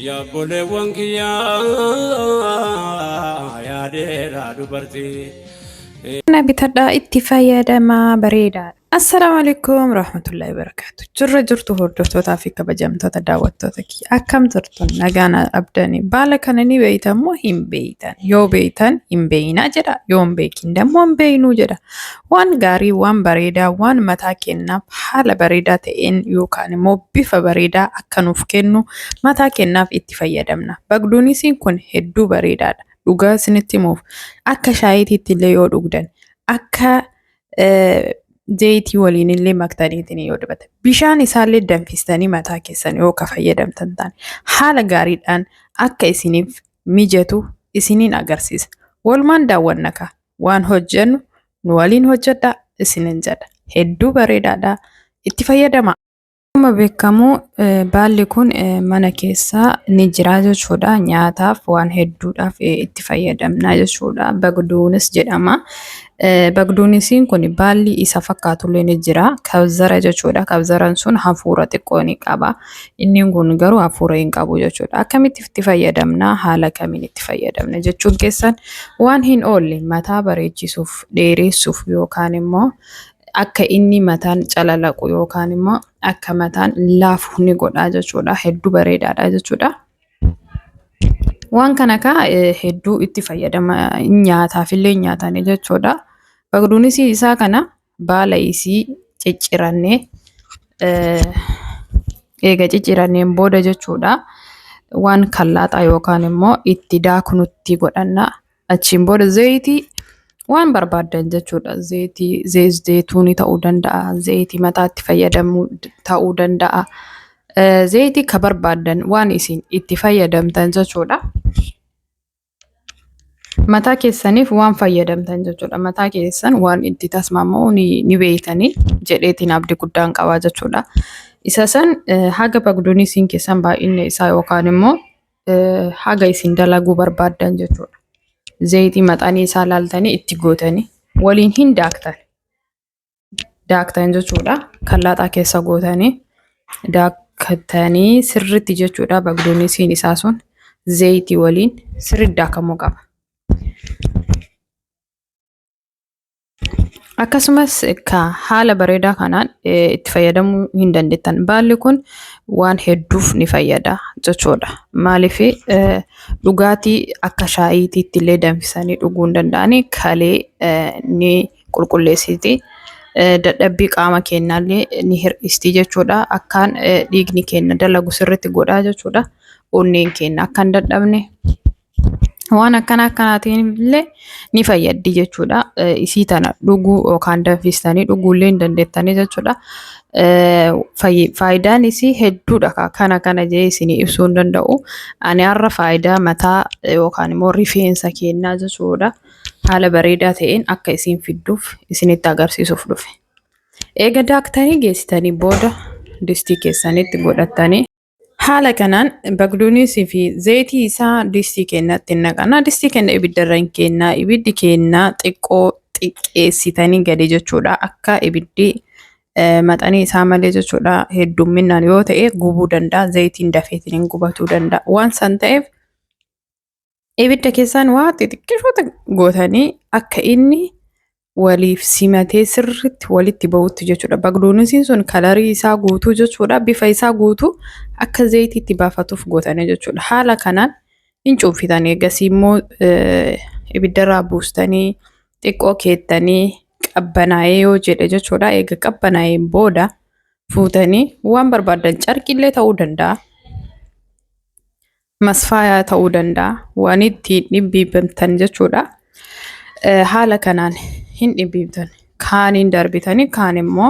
Ya boleewwan kiyyaa yaadeera dubartii. Ana bitadhaa itti fayyadamaa bareedaadha. Assalaamu alaikum rahmatullahi wabarakatuh. Jirra jirtu hordoftootaa fi kabajamtoota daawwattoota kiyya. Akkam jirtu nagaan abdanii. Baala kana ni beeytan moo hin beeytan? Yoo beeytan hin beeyinaa jedha. Yoo hin beekin dammoo hin beeyinuu jedha. Waan gaarii, waan bareedaa, waan mataa kennaaf haala bareedaa ta'een yookaan immoo bifa bareedaa akka nuuf kennu mataa kennaaf itti fayyadamna. Bagduunisiin kun hedduu bareedaadha. Dhugaa isinitti himuuf akka shaayiitiitti illee yoo dhugdan akka zayitii waliin illee maktaniitiin yoo dibatan bishaan isaallee danfistanii mataa keessan yoo ka fayyadamtan taane haala gaariidhaan akka isiniif mijatu isiniin agarsiisa. Walumaan daawwannaka waan hojjennu nu waliin hojjedha isinin jedha. Hedduu bareedaadha. Itti fayyadama. Akkuma beekamu baalli kun mana keessa ni jira jechuudha. Nyaataaf waan hedduudhaaf itti fayyadamna jechuudha. Bagduunis jedhama. Bagduunisiin kun baalli isa fakkaatullee ni jira. Kabzara jechuudha. Kabzaraan sun hafuura xiqqoo ni qaba. Inni kun garuu hafuura hin qabu jechuudha. Akkamitti itti fayyadamna? Haala kamiin itti fayyadamna jechuun keessan waan hin oolle mataa bareechisuuf, dheeressuuf yookaan immoo akka inni mataan calalaqu yookaan immoo akka mataan laafu ni godha jechuudha. Hedduu bareedaadha jechuudha. Waan kana hedduu itti fayyadama nyaataaf illee nyaatani jechuudha. Bagduunisii isaa kana baala isii ciccirannee eega cicciranneen booda jechuudha. Waan kallaaxaa yookaan immoo itti daakunutti godhanna. Achiin booda zayitii waan barbaadan jechuudha. Zayitii zayituunii ta'uu danda'a. Zayitii mataatti fayyadamuu ta'uu danda'a. Zayitii ka barbaadan waan isin itti fayyadamtan jechuudha. Mataa keessaniif waan fayyadamtan jechuudha. Mataa keessan waan itti tasmamu ni beeytanii jedheetiin abdii guddaan qabaa jechuudha. Isa san haga bagduunisiin keessan baay'inni isaa yookaan immoo haga isin dalaguu barbaadan jechuudha. Zayitii maxanii isaa laaltanii itti gootanii waliin hin daaktan. Daaktan jechuudha. Kallaaxaa keessa gootanii daaktanii sirriitti jechuudha. Bagduunisiin isaa sun zayitii waliin sirriitti daakamuu qaba. Akkasumas haala bareedaa kanaan itti fayyadamuu hin dandeettan. Baalli kun waan hedduuf ni fayyada jechuudha. Maaliif dhugaatii akka shaayiitiitti illee danfisanii dhuguu hin danda'ani. Kalee ni qulqulleessiti. Dadhabbii qaama keenyaallee ni hir'isti jechuudha. Akkaan dhiigni keenya dalagu sirriitti godhaa jechuudha. Onneen keenya akka hin dadhabne waan akkanaatiin illee ni fayyaddi jechuudha. Isii tana dhuguu yookaan danfistanii dhuguullee hin dandeettanii jechuudha. Faayidaan isii hedduudha. Kana jee isinii ibsuu hin danda'u. Ani har'a faayidaa mataa yookaan immoo rifeensa keenyaa jechuudha. Haala bareedaa ta'een akka isin fidduuf isinitti agarsiisuuf dhufe. Eega daaktanii geessitanii booda distii keessanitti godhattanii haala kanaan bagduunisii fi zayitii isaa distii keenyatti naqanna. Distii keenya ibiddarra hin kennaa. Ibiddi keenya xiqqoo xiqqeessitanii gadi jechuudha. Akka ibiddi maxanii isaa malee jechuudha. Heddumminaan yoo ta'e gubuu danda'a. Zayitiin dafeetiin gubatuu danda'a. Waan san ta'eef ibidda keessaan waa xixiqqishoota gootanii akka inni waliif simatee sirriitti walitti ba'utti jechuudha. Bagduunisiin sun kalarii isaa guutuu jechuudha. Bifa isaa guutuu akka zayitiitti baafatuuf gootanii jechuudha. Haala kanaan hin cuunfitan. Eegasii immoo ibiddarraa buustanii xiqqoo keettanii qabbanaa'ee yoo jedhe jechuudha. Eega qabbanaa'een booda fuutanii waan barbaadan carqillee ta'uu danda'a. Masfaayaa ta'uu danda'a. Waan ittiin dhibbiibamtan jechuudha. Haala kanaan hin dhibbiibtan. Kaan hin darbitanii kaan immoo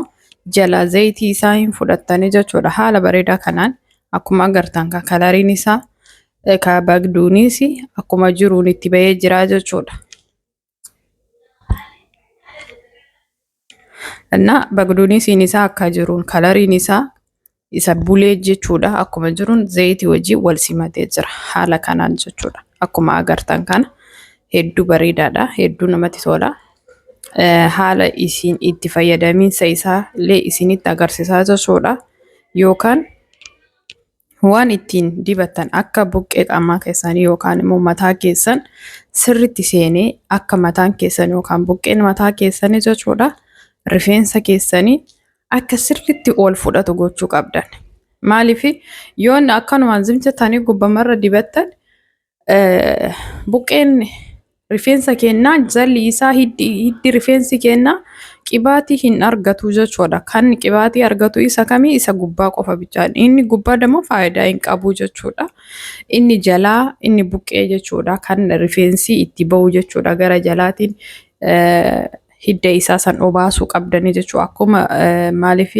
jala zayitii isaa hin fudhattanii jechuudha. Haala bareedaa kanaan akkuma agartan kalariin isaa ka bagduunis akkuma jiruun itti ba'ee jira jechuudha. Bagduunisiin isaa akka jiruun kalariin isaa isa bulee jechuudha. Akkuma jiruun zayitii wajjin wal simatee jira. Haala kanaan jechuudha. Akkuma agartan kana hedduu bareedaadha. Hedduu namatti tola. Haala isin itti fayyadamiinsa isaa illee isinitti agarsiisaa jechuudha. Yookaan waan ittiin dibatan akka buqqee qaamaa keessanii yookaan immoo mataa keessan sirriitti seenee akka mataan keessan yookaan buqqeen mataa keessanii jechuudha rifeensa keessanii akka sirriitti ol fudhatu gochuu qabdan. Maaliif yoo akkanumaan zimchatanii gubbamarra dibattan buqqeen rifeensa keenyaa jalli isaa hiddi rifeensi keenyaa qibaatii hin argatu jechuudha. Kan qibaatii argatu isa kamii isa gubbaa qofa bichaan. Inni gubbaa immoo faayidaa hin qabu jechuudha. Inni jalaa inni buqqee jechuudha. Kan rifeensi itti ba'u jechuudha. Gara jalaatiin hidda isaa san obaasuu qabdanii jechuudha. Akkuma maaliif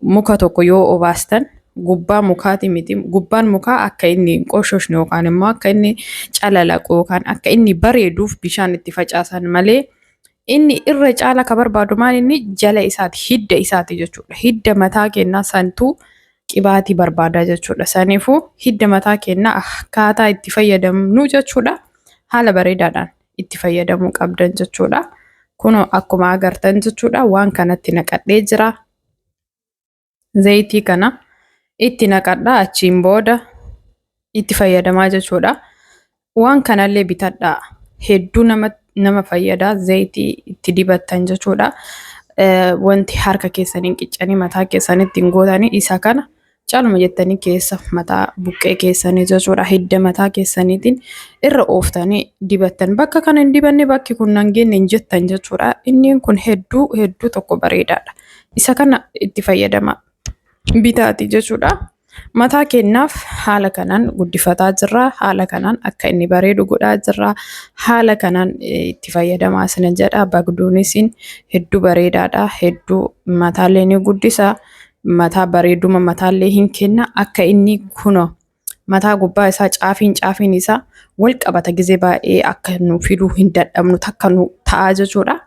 muka tokko yoo obaastan gubbaa mukaati miti. Gubbaan mukaa akka inni hin qoshooshne yookaan immoo akka inni calalaqu yookaan akka inni bareeduuf bishaan itti facaasan malee inni irra caala ka barbaadu maal inni jala isaati hidda isaati jechuudha. Hidda mataa keenyaa santuu qibaatii barbaada jechuudha. Saniifuu hidda mataa keenyaa akkaataa itti fayyadamnu jechuudha. Haala bareedaadhaan itti fayyadamuu qabdan jechuudha. Kunoo akkuma agartan jechuudha waan kanatti naqadhee jira. Zayitii kana itti naqadhaa achiin booda itti fayyadamaa jechuudha. Waan kanallee bitadhaa hedduu nama fayyada zayitii itti dibattan jechuudha. Wanti harka keessaniin qiccanii mataa keessanitti hin gootanii isa kana caaluma jettanii keessa mataa buqqee keessanii jechuudha. Hidda mataa keessaniitiin irra ooftanii dibattan. Bakka kana hin dibanne bakki kun nan geenne hin jettan jechuudha. Inni kun hedduu tokko bareedaadha. Isa kana itti fayyadama bitaati jechuudha. Mataa keenyaaf haala kanaan guddifataa jirra. Haala kanaan akka inni bareedu godhaa jirra. Haala kanaan itti fayyadamaa isinin jedha. Bagduunis hedduu bareedaadha. Hedduu mataallee ni guddisa. Mataa bareeduma mataallee hin kenna. Akka inni kuno mataa gubbaa isaa caafiin isaa wal qabata gizee baay'ee akka nu fiduu hin dadhabnu takka nu ta'a jechuudha.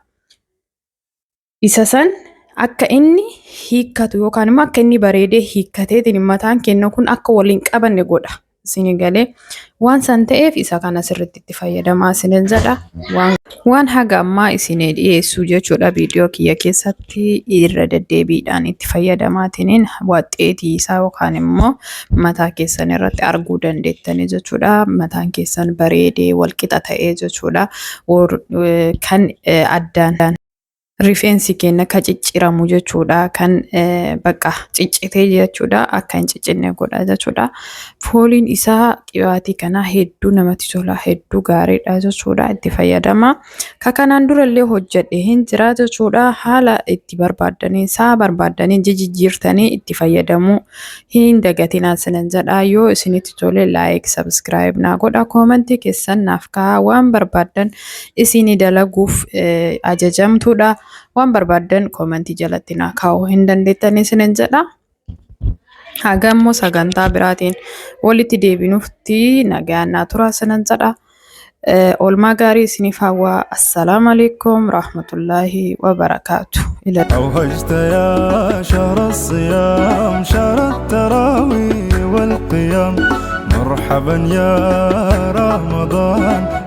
Isa san akka inni hiikkatu yookaan immoo akka inni bareedee hiikkateetiin mataan keenya kun akka waliin qabanne godha. Isin galee waan san ta'eef isa kana sirriitti itti fayyadamaa isinin jedha. Waan haga ammaa isin dhiyeessu jechuudha viidiyoo kiyya keessatti irra deddeebiidhaan itti fayyadamaatiin waxxeetii isaa yookaan immoo mataa keessan irratti arguu dandeettanii jechuudha. Mataan keessan bareedee walqixa ta'ee jechuudha. Kan addaan rifeensi keenya ka cicciramu jechuudha. Kan bakka ciccitee jechuudha akka hin ciccinne godha jechuudha. Fooliin isaa qibaatii kana hedduu namatti tola, hedduu gaariidha jechuudha. Itti fayyadama. Ka kanaan durallee hojjedhee hin jira jechuudha. Haala itti barbaadanii isaa barbaadanii jijjiirtanii itti fayyadamuu hin dagatinaa isinin jedha. Yoo isinitti tole like, subscribe naa godha. Koomentii keessan naaf kaa'aa waan barbaadan isinii dalaguuf ajajamtuudha. Waan barbaadan koomentii jalatti naa kaa'uu hin dandeettanii isinin jedha. Hagammoo sagantaa biraatiin walitti deebinuufti nagaan naa tura isinin jedha. Oolmaa gaarii isiniif hawwaa. Assalaamu alaikum rahmatullahi wa barakaatu. أوهجت يا شهر الصيام شهر التراويح والقيام مرحبا يا رمضان